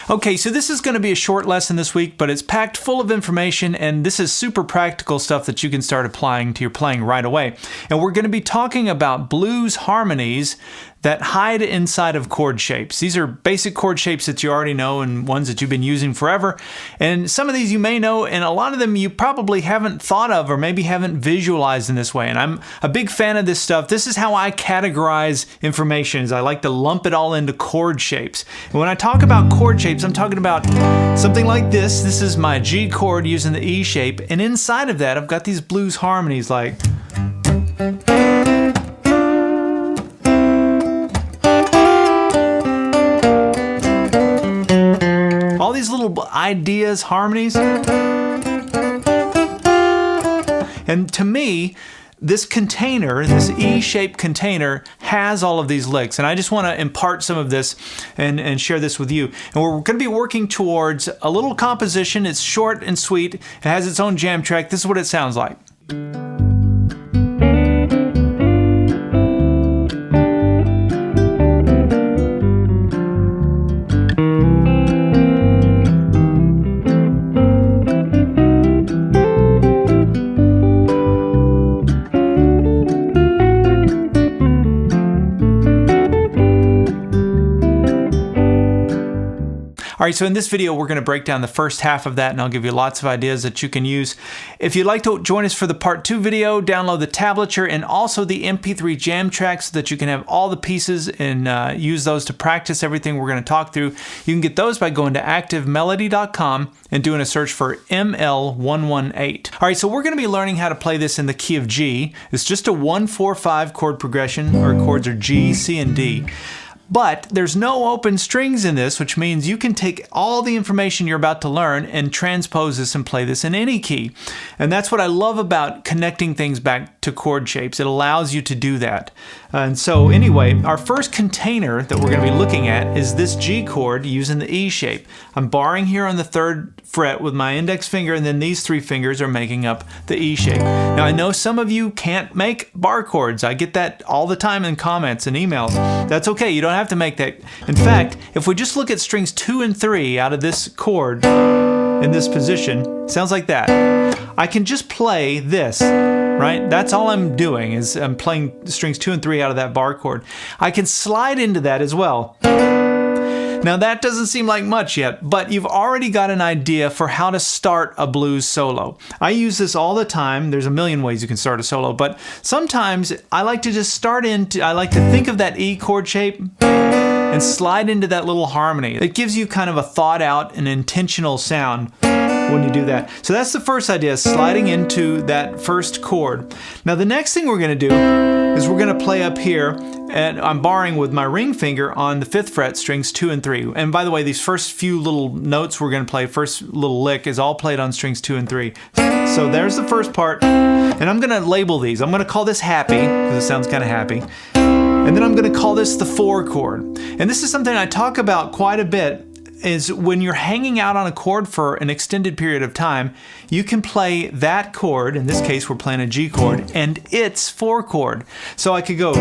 Okay, so this is going to be a short lesson this week, but it's packed full of information, and this is super practical stuff that you can start applying to your playing right away. And we're going to be talking about blues harmonies that hide inside of chord shapes. These are basic chord shapes that you already know and ones that you've been using forever. And some of these you may know, and a lot of them you probably haven't thought of or maybe haven't visualized in this way. And I'm a big fan of this stuff. This is how I categorize information, is I like to lump it all into chord shapes. And when I talk about chord shapes, I'm talking about something like this. This is my G chord using the E shape. And inside of that, I've got these blues harmonies like... all these little ideas, harmonies. And to me, this container, this E-shaped container, has all of these licks. And I just want to impart some of this and share this with you. And we're going to be working towards a little composition. It's short and sweet. It has its own jam track. This is what it sounds like. All right, so in this video, we're going to break down the first half of that, and I'll give you lots of ideas that you can use. If you'd like to join us for the part 2 video, download the tablature and also the MP3 jam track so that you can have all the pieces and use those to practice everything we're going to talk through. You can get those by going to activemelody.com and doing a search for ML118. All right, so we're going to be learning how to play this in the key of G. It's just a 1-4-5 chord progression. Our chords are G, C, and D. But there's no open strings in this, which means you can take all the information you're about to learn and transpose this and play this in any key. And that's what I love about connecting things back to chord shapes. It allows you to do that. And so anyway, our first container that we're going to be looking at is this G chord using the E shape. I'm barring here on the 3rd fret with my index finger, and then these 3 fingers are making up the E shape. Now I know some of you can't make bar chords. I get that all the time in comments and emails. That's okay, you don't have to make that. In fact, if we just look at strings 2 and 3 out of this chord in this position, it sounds like that. I can just play this, right? That's all I'm doing, is I'm playing strings 2 and 3 out of that bar chord. I can slide into that as well. Now that doesn't seem like much yet, but you've already got an idea for how to start a blues solo. I use this all the time. There's a million ways you can start a solo, but sometimes I like to just I like to think of that E chord shape and slide into that little harmony. It gives you kind of a thought out and intentional sound when you do that. So that's the first idea, sliding into that first chord. Now the next thing we're going to do is we're going to play up here, and I'm barring with my ring finger on the 5th fret, strings 2 and 3. And by the way, these first few little notes we're going to play, first little lick, is all played on strings 2 and 3. So there's the first part, and I'm going to label these. I'm going to call this happy, because it sounds kind of happy. And then I'm going to call this the 4 chord. And this is something I talk about quite a bit, is when you're hanging out on a chord for an extended period of time, you can play that chord, in this case we're playing a G chord, and its 4 chord. So I could go,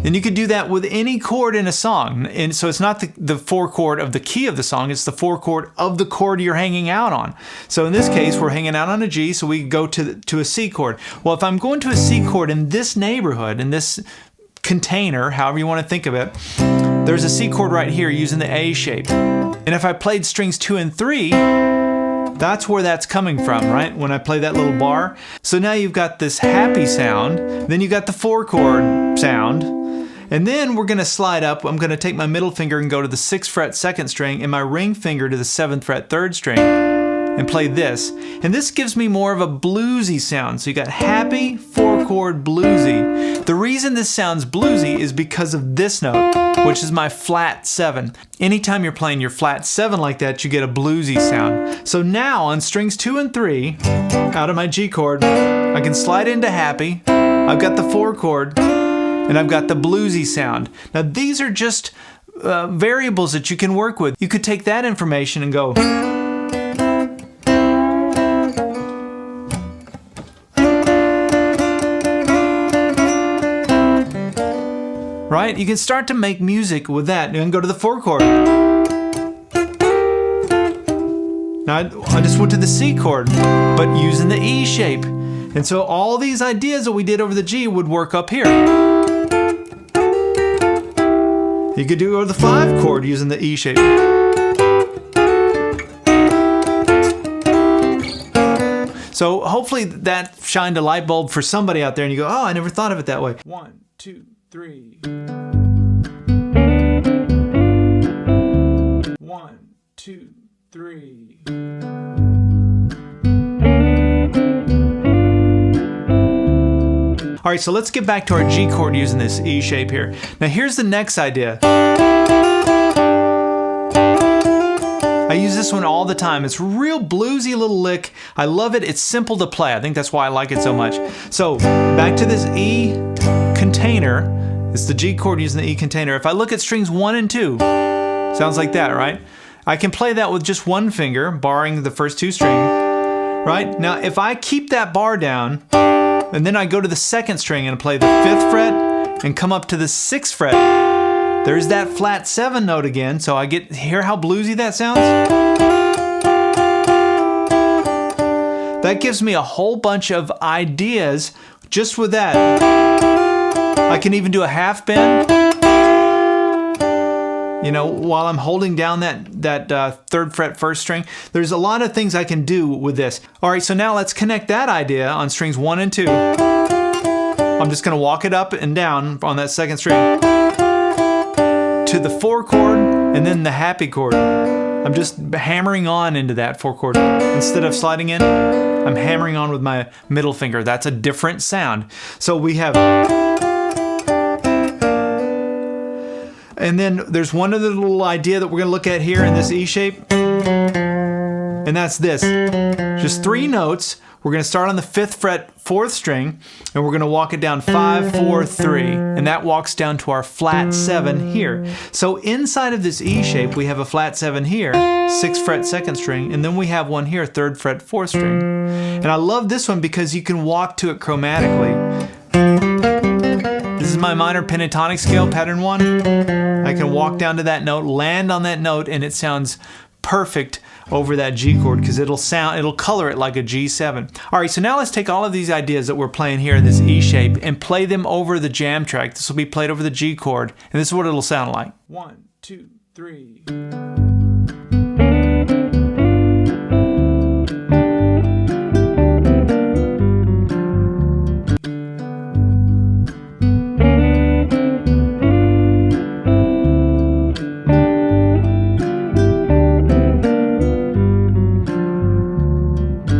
and you could do that with any chord in a song. And so it's not the 4 chord of the key of the song, it's the 4 chord of the chord you're hanging out on. So in this case, we're hanging out on a G, so we go to a C chord. Well, if I'm going to a C chord in this neighborhood, in this container, however you want to think of it, there's a C chord right here using the A shape. And if I played strings 2 and 3, that's where that's coming from, right? When I play that little bar. So now you've got this happy sound, then you've got the 4 chord sound, and then we're going to slide up. I'm going to take my middle finger and go to the 6th fret 2nd string and my ring finger to the 7th fret 3rd string and play this. And this gives me more of a bluesy sound. So you got happy, 4 chord, bluesy. The reason this sounds bluesy is because of this note, which is my flat 7. Anytime you're playing your flat 7 like that, you get a bluesy sound. So now on strings 2 and 3, out of my G chord, I can slide into happy. I've got the 4 chord, and I've got the bluesy sound. Now these are just variables that you can work with. You could take that information and go, right? right? You can start to make music with that and go to the 4 chord. Now I just went to the C chord, but using the E shape. And so all these ideas that we did over the G would work up here. You could do the 5 chord using the E shape. So hopefully that shined a light bulb for somebody out there and you go, oh, I never thought of it that way. 1, 2, 3. 1, 2, 3. All right, so let's get back to our G chord using this E shape here. Now here's the next idea. I use this one all the time. It's a real bluesy little lick. I love it. It's simple to play. I think that's why I like it so much. So back to this E container. It's the G chord using the E container. If I look at strings 1 and 2, sounds like that, right? I can play that with just one finger, barring the first 2 string, right? Now if I keep that bar down, and then I go to the 2nd string and play the 5th fret and come up to the 6th fret, there's that flat 7 note again, so I hear how bluesy that sounds? That gives me a whole bunch of ideas just with that. I can even do a half bend, you know, while I'm holding down that 3rd fret 1st string. There's a lot of things I can do with this. All right, so now let's connect that idea on strings 1 and 2. I'm just gonna walk it up and down on that 2nd string to the 4 chord and then the happy chord. I'm just hammering on into that 4 chord. Instead of sliding in, I'm hammering on with my middle finger. That's a different sound. So we have, and then there's one other little idea that we're gonna look at here in this E shape, and that's this. Just 3 notes. We're gonna start on the 5th fret 4th string, and we're gonna walk it down 5, 4, 3, and that walks down to our flat 7 here. So inside of this E shape, we have a flat 7 here, 6th fret 2nd string, and then we have one here, 3rd fret 4th string. And I love this one because you can walk to it chromatically. This is my minor pentatonic scale, pattern 1. I can walk down to that note, land on that note, and it sounds perfect over that G chord because it'll color it like a G7. All right, so now let's take all of these ideas that we're playing here in this E shape and play them over the jam track. This will be played over the G chord, and this is what it'll sound like. 1, 2, 3.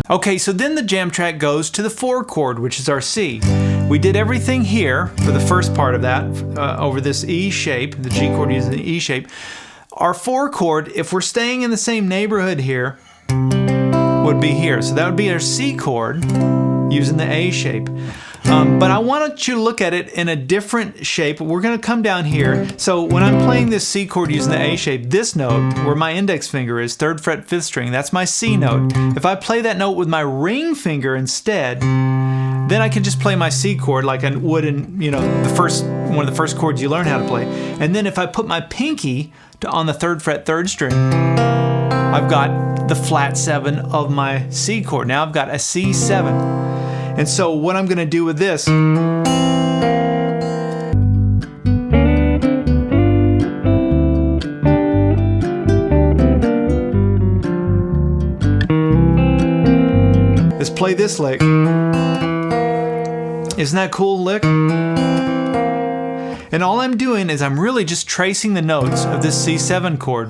Okay, so then the jam track goes to the 4 chord, which is our C. We did everything here for the first part of that over this E shape, the G chord using the E shape. Our 4 chord, if we're staying in the same neighborhood here, would be here. So that would be our C chord using the A shape. But I want you to look at it in a different shape. We're going to come down here. So when I'm playing this C chord using the A shape, this note, where my index finger is, 3rd fret 5th string, that's my C note. If I play that note with my ring finger instead, then I can just play my C chord like I would in, you know, one of the first chords you learn how to play. And then if I put my pinky on the 3rd fret 3rd string, I've got the flat 7 of my C chord. Now I've got a C7. And so what I'm going to do with this is play this lick. Isn't that cool lick? And all I'm doing is I'm really just tracing the notes of this C7 chord.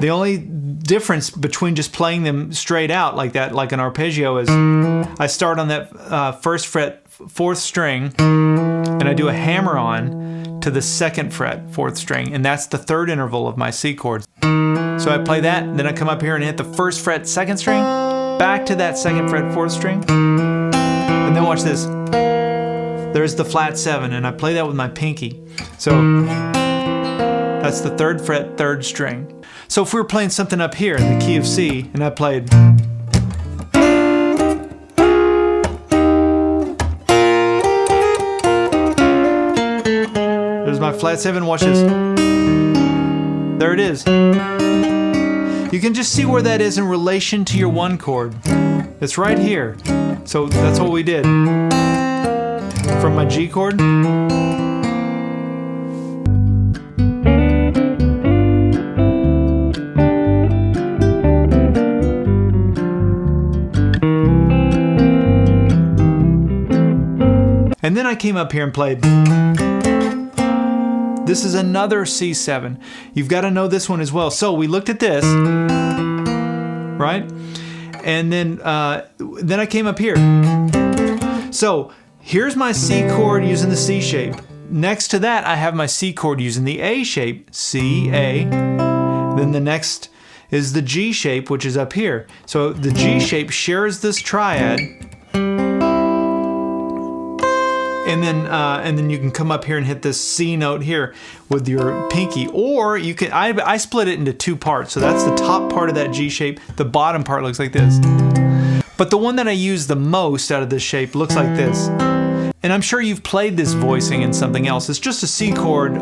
The only difference between just playing them straight out like that, like an arpeggio, is I start on that 1st fret 4th string and I do a hammer on to the 2nd fret 4th string, and that's the 3rd interval of my C chord. So I play that, and then I come up here and hit the 1st fret 2nd string, back to that 2nd fret 4th string, and then watch this. There's the flat 7, and I play that with my pinky. So that's the 3rd fret 3rd string. So if we were playing something up here in the key of C, and I played, my flat 7, watch this. There it is. You can just see where that is in relation to your 1 chord. It's right here. So that's what we did. From my G chord. And then I came up here and played. This is another C7. You've got to know this one as well. So we looked at this, right? And then I came up here. So here's my C chord using the C shape. Next to that, I have my C chord using the A shape, C, A. Then the next is the G shape, which is up here. So the G shape shares this triad. And then you can come up here and hit this C note here with your pinky, or you can. I split it into 2 parts. So that's the top part of that G shape. The bottom part looks like this. But the one that I use the most out of this shape looks like this. And I'm sure you've played this voicing in something else. It's just a C chord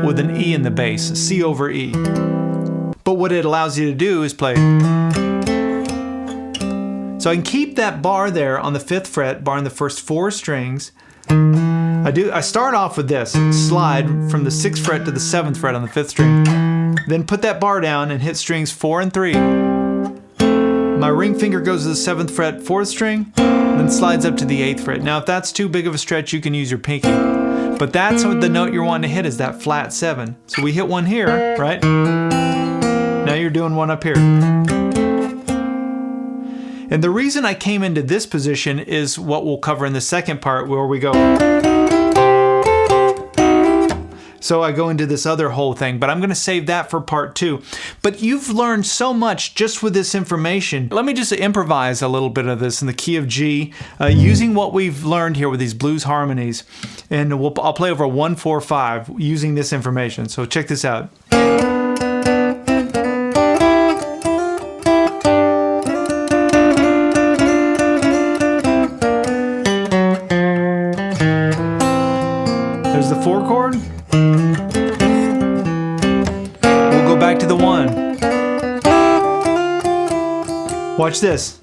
with an E in the bass, C over E. But what it allows you to do is play. So I can keep that bar there on the 5th fret, bar in the first 4 strings. I start off with this, slide from the 6th fret to the 7th fret on the 5th string. Then put that bar down and hit strings 4 and 3. My ring finger goes to the 7th fret, 4th string, then slides up to the 8th fret. Now if that's too big of a stretch, you can use your pinky. But that's what the note you're wanting to hit is that flat 7. So we hit one here, right? Now you're doing one up here. And the reason I came into this position is what we'll cover in the second part, where we go. So I go into this other whole thing, but I'm going to save that for part 2. But you've learned so much just with this information. Let me just improvise a little bit of this in the key of G, using what we've learned here with these blues harmonies. And I'll play over 1, 4, 5 using this information. So check this out. There's the 4 chord. We'll go back to the 1. Watch this.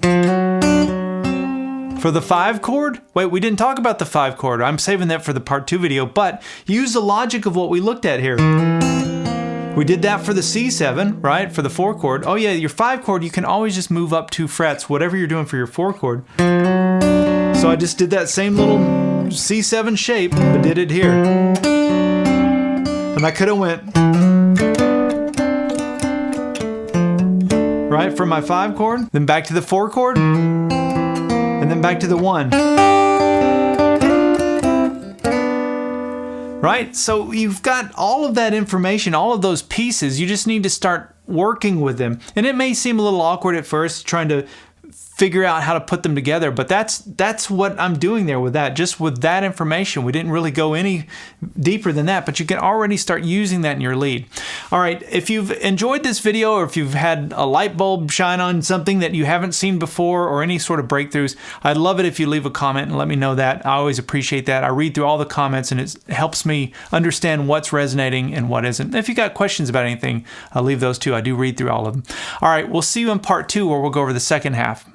For the 5 chord, wait, we didn't talk about the 5 chord. I'm saving that for the part 2 video, but use the logic of what we looked at here. We did that for the C7, right? For the 4 chord. Oh yeah, your 5 chord, you can always just move up 2 frets, whatever you're doing for your 4 chord. So I just did that same little C7 shape, but did it here. And I could have went right from my 5 chord, then back to the 4 chord, and then back to the 1. Right? So you've got all of that information, all of those pieces. You just need to start working with them. And it may seem a little awkward at first trying to figure out how to put them together, but that's what I'm doing there with that. Just with that information, we didn't really go any deeper than that, but you can already start using that in your lead. All right, if you've enjoyed this video, or if you've had a light bulb shine on something that you haven't seen before, or any sort of breakthroughs, I'd love it if you leave a comment and let me know that. I always appreciate that. I read through all the comments, and it helps me understand what's resonating and what isn't. If you got questions about anything, I'll leave those too. I do read through all of them. All right, we'll see you in part 2, where we'll go over the second half.